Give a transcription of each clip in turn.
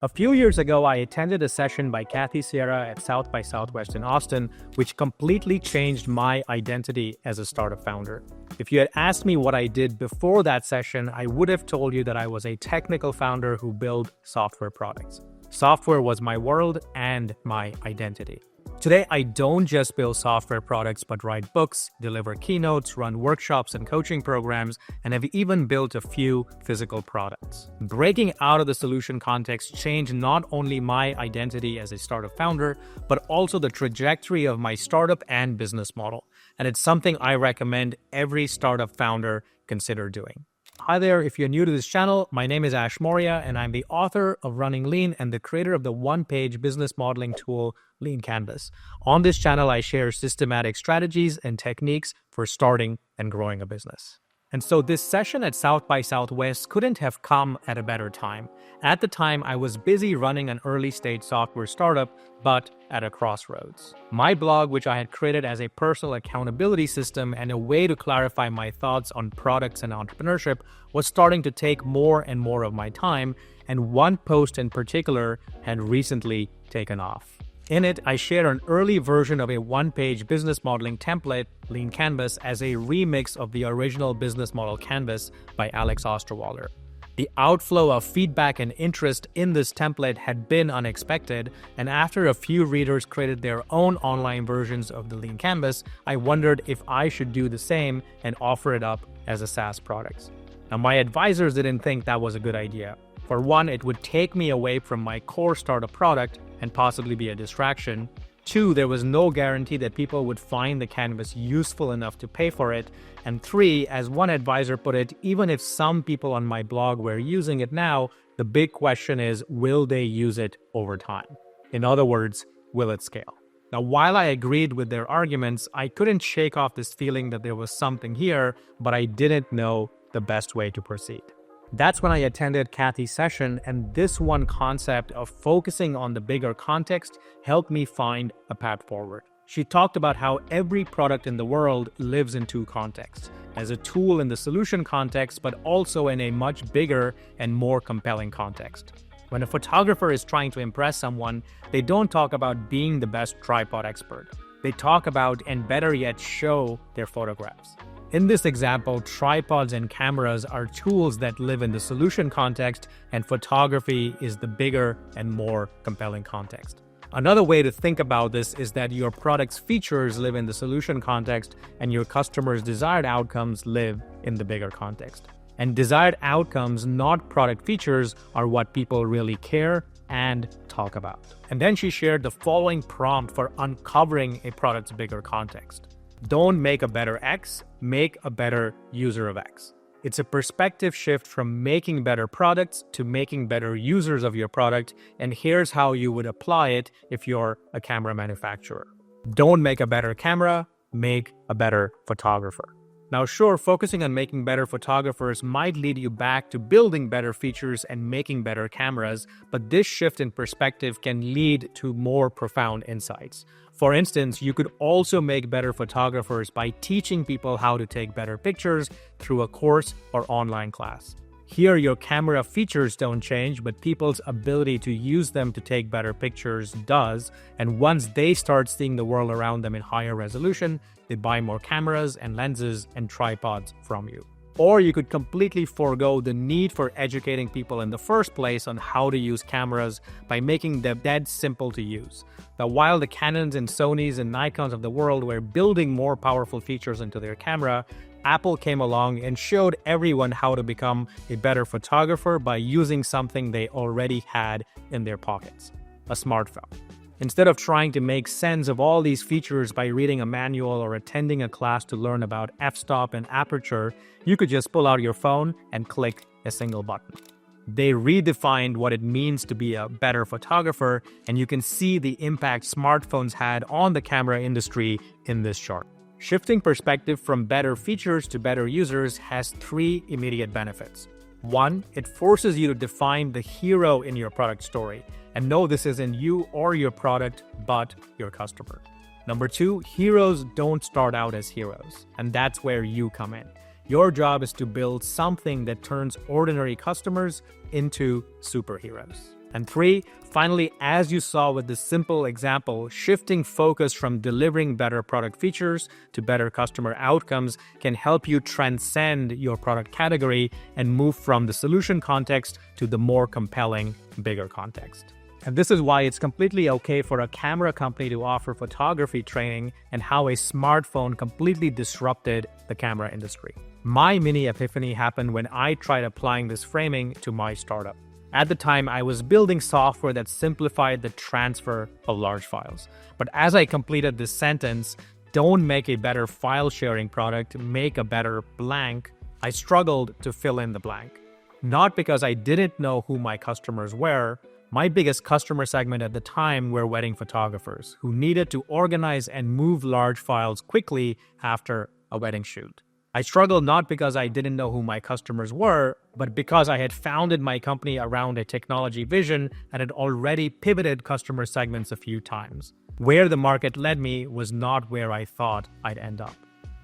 A few years ago, I attended a session by Kathy Sierra at South by Southwest in Austin, which completely changed my identity as a startup founder. If you had asked me what I did before that session, I would have told you that I was a technical founder who built software products. Software was my world and my identity. Today, I don't just build software products, but write books, deliver keynotes, run workshops and coaching programs, and have even built a few physical products. Breaking out of the solution context changed not only my identity as a startup founder, but also the trajectory of my startup and business model. And it's something I recommend every startup founder consider doing. Hi there, if you're new to this channel, my name is Ash Maurya, and I'm the author of Running Lean and the creator of the one-page business modeling tool, Lean Canvas. On this channel, I share systematic strategies and techniques for starting and growing a business. And so this session at South by Southwest couldn't have come at a better time. At the time, I was busy running an early-stage software startup, but at a crossroads. My blog, which I had created as a personal accountability system and a way to clarify my thoughts on products and entrepreneurship, was starting to take more and more of my time, and one post in particular had recently taken off. In it, I share an early version of a one-page business modeling template, Lean Canvas, as a remix of the original business model Canvas by Alex Osterwalder. The outflow of feedback and interest in this template had been unexpected, and after a few readers created their own online versions of the Lean Canvas, I wondered if I should do the same and offer it up as a SaaS product. Now, my advisors didn't think that was a good idea. For one, it would take me away from my core startup product and possibly be a distraction. Two, there was no guarantee that people would find the canvas useful enough to pay for it. And three, as one advisor put it, even if some people on my blog were using it now, the big question is, will they use it over time? In other words, will it scale? Now, while I agreed with their arguments, I couldn't shake off this feeling that there was something here, but I didn't know the best way to proceed. That's when I attended Kathy's session, and this one concept of focusing on the bigger context helped me find a path forward. She talked about how every product in the world lives in two contexts, as a tool in the solution context, but also in a much bigger and more compelling context. When a photographer is trying to impress someone, they don't talk about being the best tripod expert. They talk about, and better yet, show their photographs. In this example, tripods and cameras are tools that live in the solution context, and photography is the bigger and more compelling context. Another way to think about this is that your product's features live in the solution context, and your customers' desired outcomes live in the bigger context. And desired outcomes, not product features, are what people really care and talk about. And then she shared the following prompt for uncovering a product's bigger context. Don't make a better X, make a better user of X. It's a perspective shift from making better products to making better users of your product, and here's how you would apply it if you're a camera manufacturer. Don't make a better camera, make a better photographer. Now, sure, focusing on making better photographers might lead you back to building better features and making better cameras, but this shift in perspective can lead to more profound insights. For instance, you could also make better photographers by teaching people how to take better pictures through a course or online class. Here, your camera features don't change, but people's ability to use them to take better pictures does, and once they start seeing the world around them in higher resolution, they buy more cameras and lenses and tripods from you. Or you could completely forego the need for educating people in the first place on how to use cameras by making them dead simple to use. Now, while the Canons and Sonys and Nikons of the world were building more powerful features into their camera, Apple came along and showed everyone how to become a better photographer by using something they already had in their pockets, a smartphone. Instead of trying to make sense of all these features by reading a manual or attending a class to learn about f-stop and aperture, you could just pull out your phone and click a single button. They redefined what it means to be a better photographer, and you can see the impact smartphones had on the camera industry in this chart. Shifting perspective from better features to better users has three immediate benefits. One, it forces you to define the hero in your product story, and know this isn't you or your product, but your customer. Number two, heroes don't start out as heroes, and that's where you come in. Your job is to build something that turns ordinary customers into superheroes. And 3, finally, as you saw with this simple example, shifting focus from delivering better product features to better customer outcomes can help you transcend your product category and move from the solution context to the more compelling, bigger context. And this is why it's completely okay for a camera company to offer photography training and how a smartphone completely disrupted the camera industry. My mini epiphany happened when I tried applying this framing to my startup. At the time, I was building software that simplified the transfer of large files. But as I completed this sentence, don't make a better file sharing product, make a better blank, I struggled to fill in the blank. Not because I didn't know who my customers were. My biggest customer segment at the time were wedding photographers who needed to organize and move large files quickly after a wedding shoot. I struggled not because I didn't know who my customers were, but because I had founded my company around a technology vision and had already pivoted customer segments a few times. Where the market led me was not where I thought I'd end up.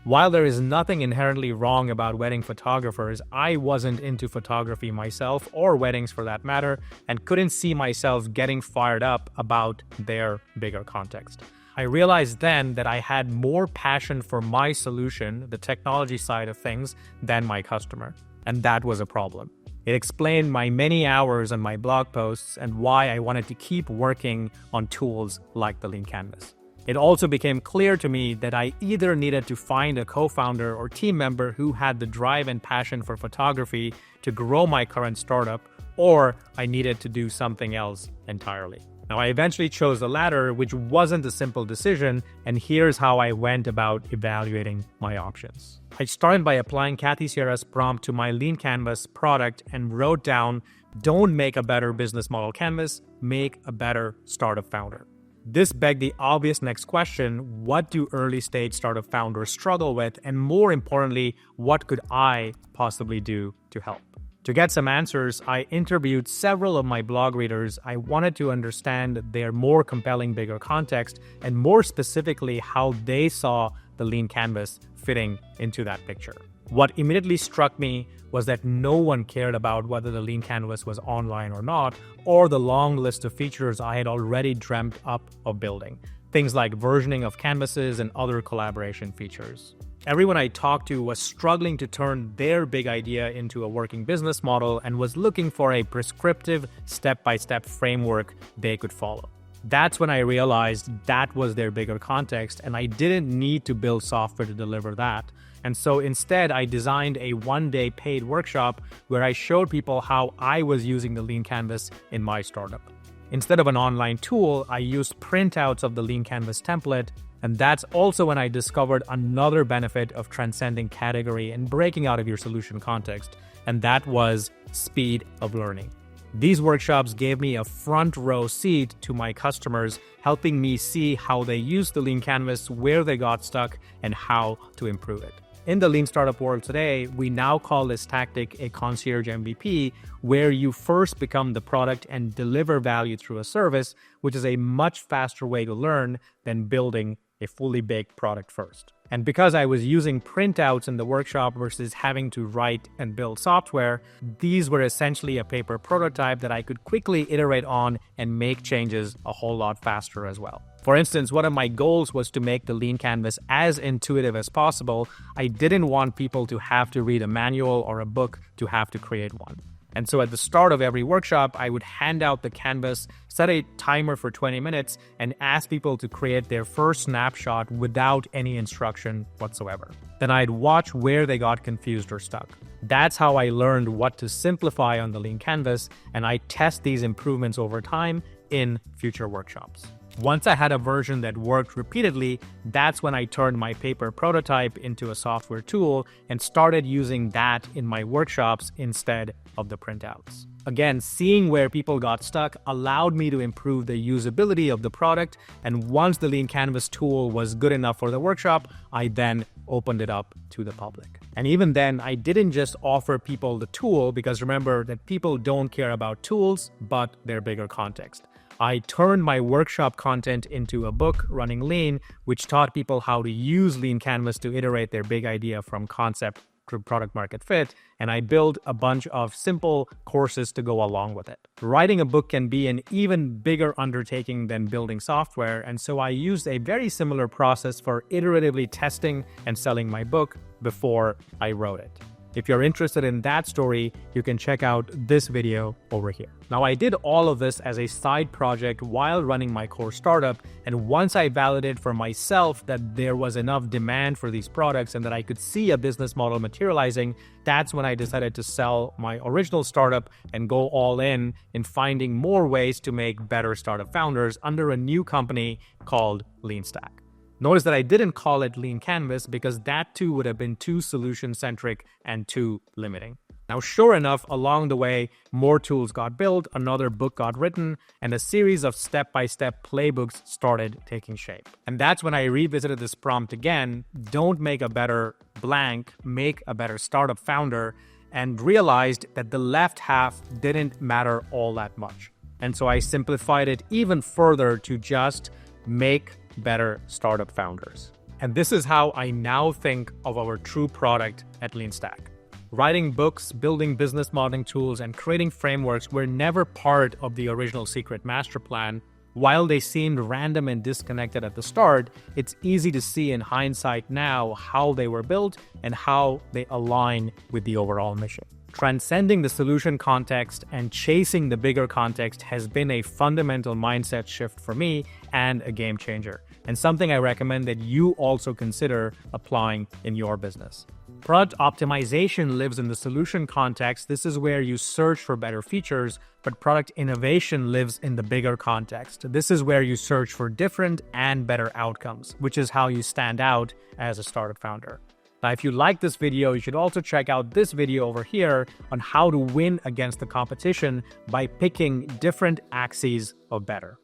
While there is nothing inherently wrong about wedding photographers, I wasn't into photography myself, or weddings for that matter, and couldn't see myself getting fired up about their bigger context. I realized then that I had more passion for my solution, the technology side of things, than my customer. And that was a problem. It explained my many hours on my blog posts and why I wanted to keep working on tools like the Lean Canvas. It also became clear to me that I either needed to find a co-founder or team member who had the drive and passion for photography to grow my current startup, or I needed to do something else entirely. Now, I eventually chose the latter, which wasn't a simple decision, and here's how I went about evaluating my options. I started by applying Kathy Sierra's prompt to my Lean Canvas product and wrote down, don't make a better business model canvas, make a better startup founder. This begged the obvious next question, what do early stage startup founders struggle with? And more importantly, what could I possibly do to help? To get some answers, I interviewed several of my blog readers. I wanted to understand their more compelling, bigger context, and more specifically, how they saw the Lean Canvas fitting into that picture. What immediately struck me was that no one cared about whether the Lean Canvas was online or not, or the long list of features I had already dreamt up of building. Things like versioning of canvases and other collaboration features. Everyone I talked to was struggling to turn their big idea into a working business model and was looking for a prescriptive, step-by-step framework they could follow. That's when I realized that was their bigger context, and I didn't need to build software to deliver that. And so instead, I designed a one-day paid workshop where I showed people how I was using the Lean Canvas in my startup. Instead of an online tool, I used printouts of the Lean Canvas template, and that's also when I discovered another benefit of transcending category and breaking out of your solution context, and that was speed of learning. These workshops gave me a front row seat to my customers, helping me see how they use the Lean Canvas, where they got stuck, and how to improve it. In the Lean Startup world today, we now call this tactic a concierge MVP, where you first become the product and deliver value through a service, which is a much faster way to learn than building a fully baked product first. And because I was using printouts in the workshop versus having to write and build software, these were essentially a paper prototype that I could quickly iterate on and make changes a whole lot faster as well. For instance, one of my goals was to make the Lean Canvas as intuitive as possible. I didn't want people to have to read a manual or a book to have to create one. And so at the start of every workshop, I would hand out the canvas, set a timer for 20 minutes, and ask people to create their first snapshot without any instruction whatsoever. Then I'd watch where they got confused or stuck. That's how I learned what to simplify on the Lean Canvas, and I test these improvements over time in future workshops. Once I had a version that worked repeatedly, that's when I turned my paper prototype into a software tool and started using that in my workshops instead of the printouts. Again, seeing where people got stuck allowed me to improve the usability of the product, and once the Lean Canvas tool was good enough for the workshop, I then opened it up to the public. And even then, I didn't just offer people the tool, because remember that people don't care about tools, but their bigger context. I turned my workshop content into a book, Running Lean, which taught people how to use Lean Canvas to iterate their big idea from concept product market fit, and I build a bunch of simple courses to go along with it. Writing a book can be an even bigger undertaking than building software, and so I used a very similar process for iteratively testing and selling my book before I wrote it. If you're interested in that story, you can check out this video over here. Now, I did all of this as a side project while running my core startup, and once I validated for myself that there was enough demand for these products and that I could see a business model materializing, that's when I decided to sell my original startup and go all in finding more ways to make better startup founders under a new company called LEANSTACK. Notice that I didn't call it Lean Canvas because that too would have been too solution-centric and too limiting. Now, sure enough, along the way, more tools got built, another book got written, and a series of step-by-step playbooks started taking shape. And that's when I revisited this prompt again: don't make a better blank, make a better startup founder, and realized that the left half didn't matter all that much. And so I simplified it even further to just make better startup founders. And this is how I now think of our true product at LeanStack. Writing books, building business modeling tools, and creating frameworks were never part of the original secret master plan. While they seemed random and disconnected at the start, it's easy to see in hindsight now how they were built and how they align with the overall mission. Transcending the solution context and chasing the bigger context has been a fundamental mindset shift for me and a game changer, and something I recommend that you also consider applying in your business. Product optimization lives in the solution context. This is where you search for better features, but product innovation lives in the bigger context. This is where you search for different and better outcomes, which is how you stand out as a startup founder. Now, if you like this video, you should also check out this video over here on how to win against the competition by picking different axes of better.